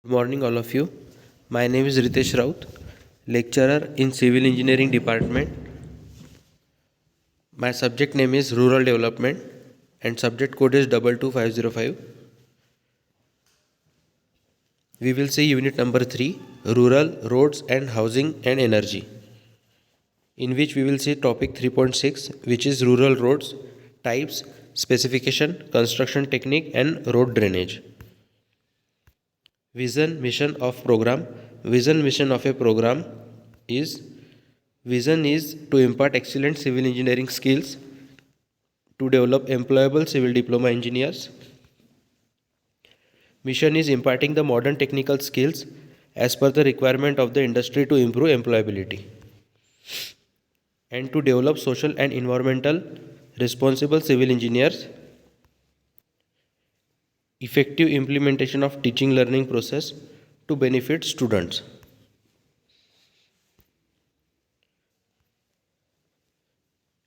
Good morning, all of you. My name is Ritesh Raut, lecturer in Civil Engineering Department. My subject name is Rural Development and subject code is 22505. We will see unit number 3, Rural, Roads and Housing and Energy, in which we will see topic 3.6, which is Rural Roads, Types, Specification, Construction Technique and Road Drainage. Vision, mission of program. Vision, mission of a program is: vision is to impart excellent civil engineering skills, to develop employable civil diploma engineers. Mission is imparting the modern technical skills as per the requirement of the industry to improve employability, and to develop social and environmental responsible civil engineers. Effective implementation of teaching learning process to benefit students.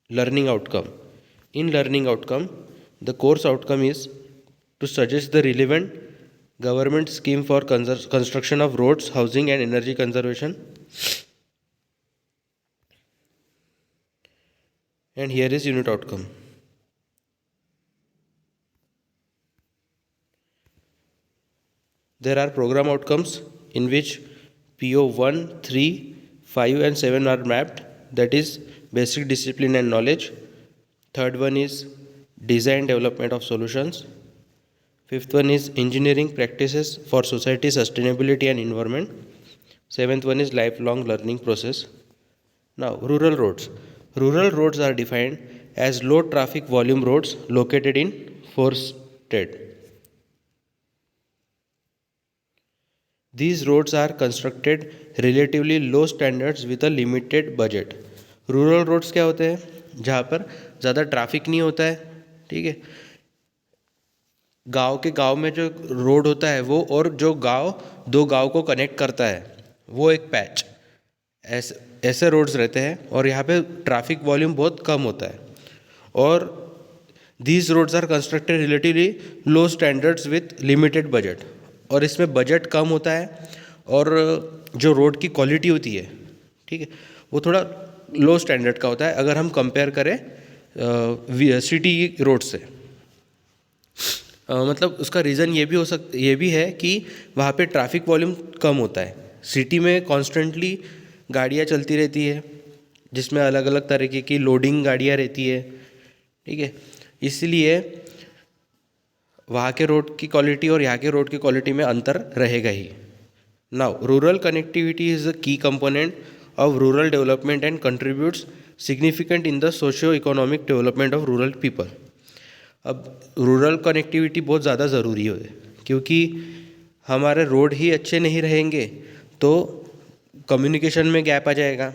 Learning outcome. In learning outcome, the course outcome is to suggest the relevant government scheme for construction of roads, housing and energy conservation. And here is unit outcome. There are program outcomes in which PO 1, 3, 5 and 7 are mapped, that is basic discipline and knowledge. Third one is design development of solutions. Fifth one is engineering practices for society sustainability and environment. Seventh one is lifelong learning process. Now, rural roads. Rural roads are defined as low traffic volume roads located in 4 states. These roads are constructed relatively low standards with a limited budget. Rural roads क्या होते हैं? जहाँ पर ज़्यादा traffic नहीं होता है, ठीक है। गांव के गांव में जो रोड होता है वो, और जो गांव दो गांव को कनेक्ट करता है वो एक पैच, ऐसे रोड्स रहते हैं। और यहाँ पे ट्रैफिक वॉल्यूम बहुत कम होता है। और these roads are constructed relatively low standards with limited budget. और इसमें बजट कम होता है और जो रोड की क्वालिटी होती है, ठीक है, वो थोड़ा लो स्टैंडर्ड का होता है अगर हम कंपेयर करें सिटी रोड से। मतलब उसका रीज़न ये भी है कि वहाँ पे ट्रैफिक वॉल्यूम कम होता है। सिटी में कॉन्स्टेंटली गाड़ियाँ चलती रहती है जिसमें अलग अलग तरीके की लोडिंग गाड़ियाँ रहती है, ठीक है। इसलिए वहाँ के रोड की क्वालिटी और यहाँ के रोड की क्वालिटी में अंतर रहेगा ही। Now, rural connectivity is a key component of rural development and contributes significant in the socio-economic development of rural people. अब रूरल कनेक्टिविटी बहुत ज़्यादा ज़रूरी है क्योंकि हमारे रोड ही अच्छे नहीं रहेंगे तो कम्युनिकेशन में गैप आ जाएगा।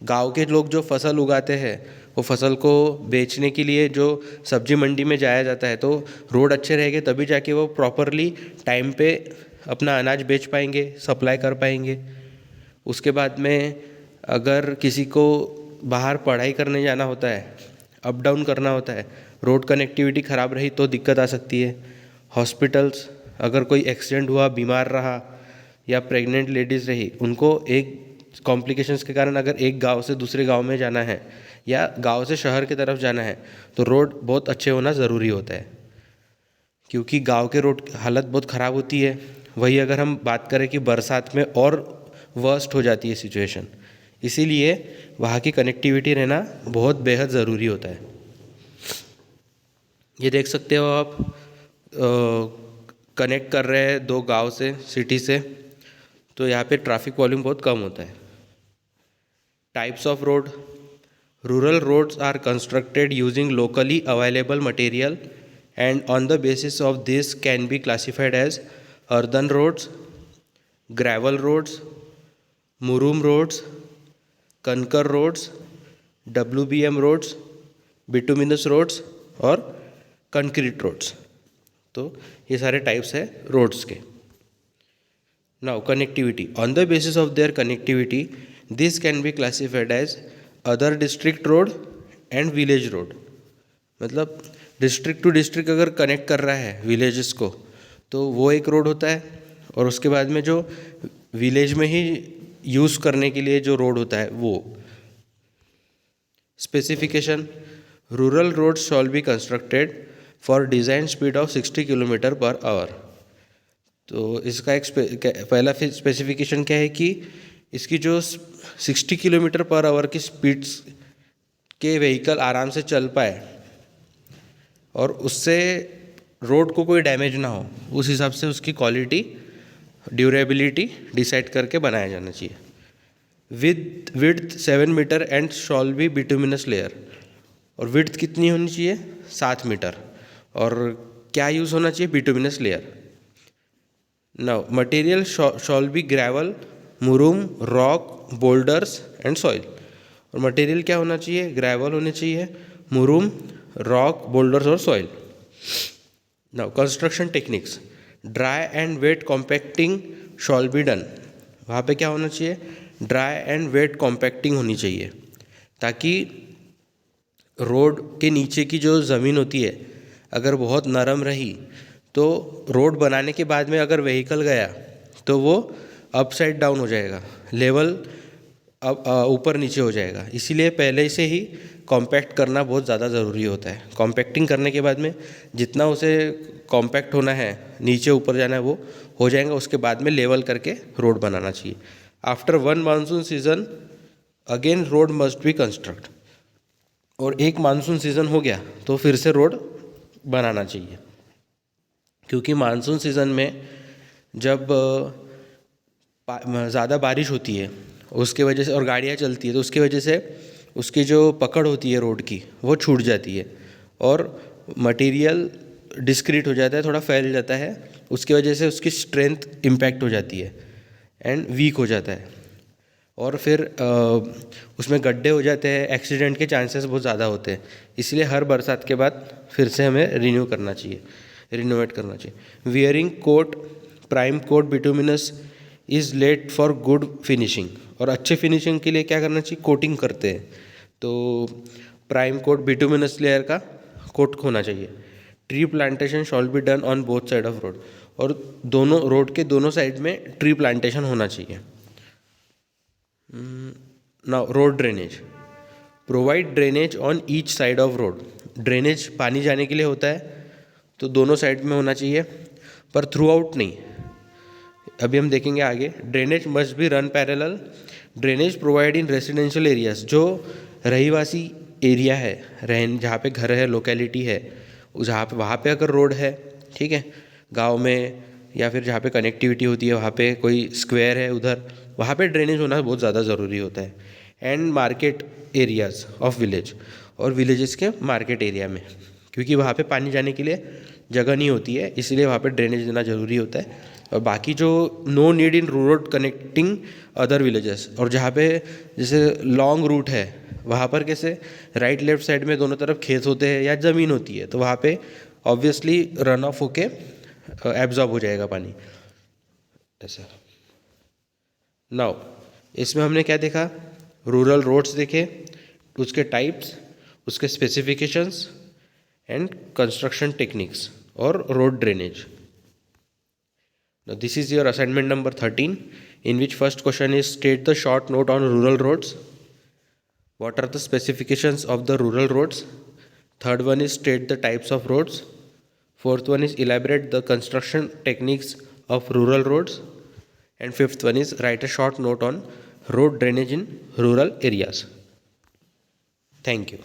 गांव के लोग जो फसल उगाते हैं वो फसल को बेचने के लिए जो सब्जी मंडी में जाया जाता है, तो रोड अच्छे रहेंगे तभी जाके वो प्रॉपरली टाइम पे अपना अनाज बेच पाएंगे, सप्लाई कर पाएंगे। उसके बाद में अगर किसी को बाहर पढ़ाई करने जाना होता है, अप डाउन करना होता है, रोड कनेक्टिविटी ख़राब रही तो दिक्कत आ सकती है। हॉस्पिटल्स, अगर कोई एक्सीडेंट हुआ, बीमार रहा या प्रेग्नेंट लेडीज़ रही, उनको एक कॉम्प्लिकेशंस के कारण अगर एक गांव से दूसरे गांव में जाना है या गांव से शहर की तरफ जाना है तो रोड बहुत अच्छे होना ज़रूरी होता है क्योंकि गांव के रोड की हालत बहुत ख़राब होती है। वही अगर हम बात करें कि बरसात में और वर्स्ट हो जाती है सिचुएशन, इसीलिए वहाँ की कनेक्टिविटी रहना बहुत बेहद ज़रूरी होता है। ये देख सकते हो आप, कनेक्ट कर रहे हैं दो गांव से, सिटी से, तो यहाँ पे ट्रैफिक वॉल्यूम बहुत कम होता है। Types of road. Rural roads are constructed using locally available material and on the basis of this can be classified as earthen roads, gravel roads, murum roads, कंकर roads, WBM roads, bituminous roads और concrete roads. तो ये सारे types है roads के। Now, connectivity. On the basis of their connectivity this can be classified as other district road and village road. मतलब district to district अगर connect कर रहा है विलेजेस को तो वो एक रोड होता है, और उसके बाद में जो विलेज में ही यूज़ करने के लिए जो रोड होता है वो। Specification, rural roads shall be constructed for design speed of 60 kilometre per hour. तो इसका एक पहला स्पेसिफिकेशन क्या है कि इसकी जो 60 किलोमीटर पर आवर की स्पीड्स के व्हीकल आराम से चल पाए और उससे रोड को कोई डैमेज ना हो, उस हिसाब से उसकी क्वालिटी, ड्यूरेबिलिटी डिसाइड करके बनाया जाना चाहिए। With width 7 metre and shall be bituminous layer, और विड्थ कितनी होनी चाहिए? 7 मीटर, और क्या यूज़ होना चाहिए? Bituminous layer. Now material shall be gravel, murum, rock, boulders and soil. और मटेरियल क्या होना चाहिए? ग्रेवल होने चाहिए, मुरूम, रॉक, बोल्डर्स और soil. Now construction techniques, dry and wet compacting shall be done. वहाँ पे क्या होना चाहिए? ड्राई एंड वेट कॉम्पैक्टिंग होनी चाहिए, ताकि रोड के नीचे की जो ज़मीन होती है अगर बहुत नरम रही तो रोड बनाने के बाद में अगर व्हीकल गया तो वो अपसाइड डाउन हो जाएगा, लेवल अब ऊपर नीचे हो जाएगा। इसीलिए पहले से ही कॉम्पैक्ट करना बहुत ज़्यादा ज़रूरी होता है। कॉम्पैक्टिंग करने के बाद में जितना उसे कॉम्पैक्ट होना है, नीचे ऊपर जाना है, वो हो जाएगा। उसके बाद में लेवल करके रोड बनाना चाहिए। After 1 monsoon season again road must be construct. और एक मानसून सीज़न हो गया तो फिर से रोड बनाना चाहिए, क्योंकि मानसून सीज़न में जब ज़्यादा बारिश होती है उसके वजह से और गाड़ियाँ चलती है तो उसकी वजह से उसकी जो पकड़ होती है रोड की वो छूट जाती है और मटेरियल डिस्क्रीट हो जाता है, थोड़ा फैल जाता है। उसकी वजह से उसकी स्ट्रेंथ इम्पैक्ट हो जाती है एंड वीक हो जाता है, और फिर उसमें गड्ढे हो जाते हैं, एक्सीडेंट के चांसेस बहुत ज़्यादा होते हैं। इसलिए हर बरसात के बाद फिर से हमें रिन्यूवेट करना चाहिए। Wearing coat, prime coat bituminous is laid for good finishing. और अच्छे फिनिशिंग के लिए क्या करना चाहिए? कोटिंग करते हैं, तो प्राइम कोट बिटुमिनस लेयर का कोट होना चाहिए। Tree plantation shawl be done on both side of road. और दोनों रोड के दोनों साइड में ट्री प्लांटेशन होना चाहिए। Now road drainage, provide drainage on each side of road. Drainage पानी जाने के लिए होता है तो दोनों साइड में होना चाहिए, पर थ्रू आउट नहीं। अभी हम देखेंगे आगे। Drainage must be run parallel. Drainage provide in residential areas, जो रहीवासी एरिया है, जहाँ पे घर है, लोकेलिटी है, जहाँ पे वहाँ पे अगर रोड है, ठीक है, गांव में या फिर जहाँ पे कनेक्टिविटी होती है, वहाँ पे कोई स्क्वायर है उधर, वहाँ पे ड्रेनेज होना बहुत ज़्यादा ज़रूरी होता है। And market areas of village, और विलेजेस के मार्केट एरिया में, क्योंकि वहाँ पे पानी जाने के लिए जगह नहीं होती है, इसलिए वहाँ पे ड्रेनेज देना ज़रूरी होता है। और बाकी जो no need in road connecting other villages, और जहाँ पे जैसे लॉन्ग रूट है वहाँ पर कैसे राइट लेफ्ट साइड में दोनों तरफ खेत होते हैं या ज़मीन होती है, तो वहाँ पे ऑब्वियसली रन ऑफ होके एब्जॉर्ब हो जाएगा पानी, ऐसा। नाउ इसमें हमने क्या देखा? रूरल रोड्स देखे, उसके टाइप्स, उसके स्पेसिफिकेशंस एंड कंस्ट्रक्शन टेक्निक्स और road drainage. Now this is your assignment number 13, in which first question is state the short note on rural roads. What are the specifications of the rural roads? Third one is state the types of roads. Fourth one is elaborate the construction techniques of rural roads. And fifth one is write a short note on road drainage in rural areas. Thank you.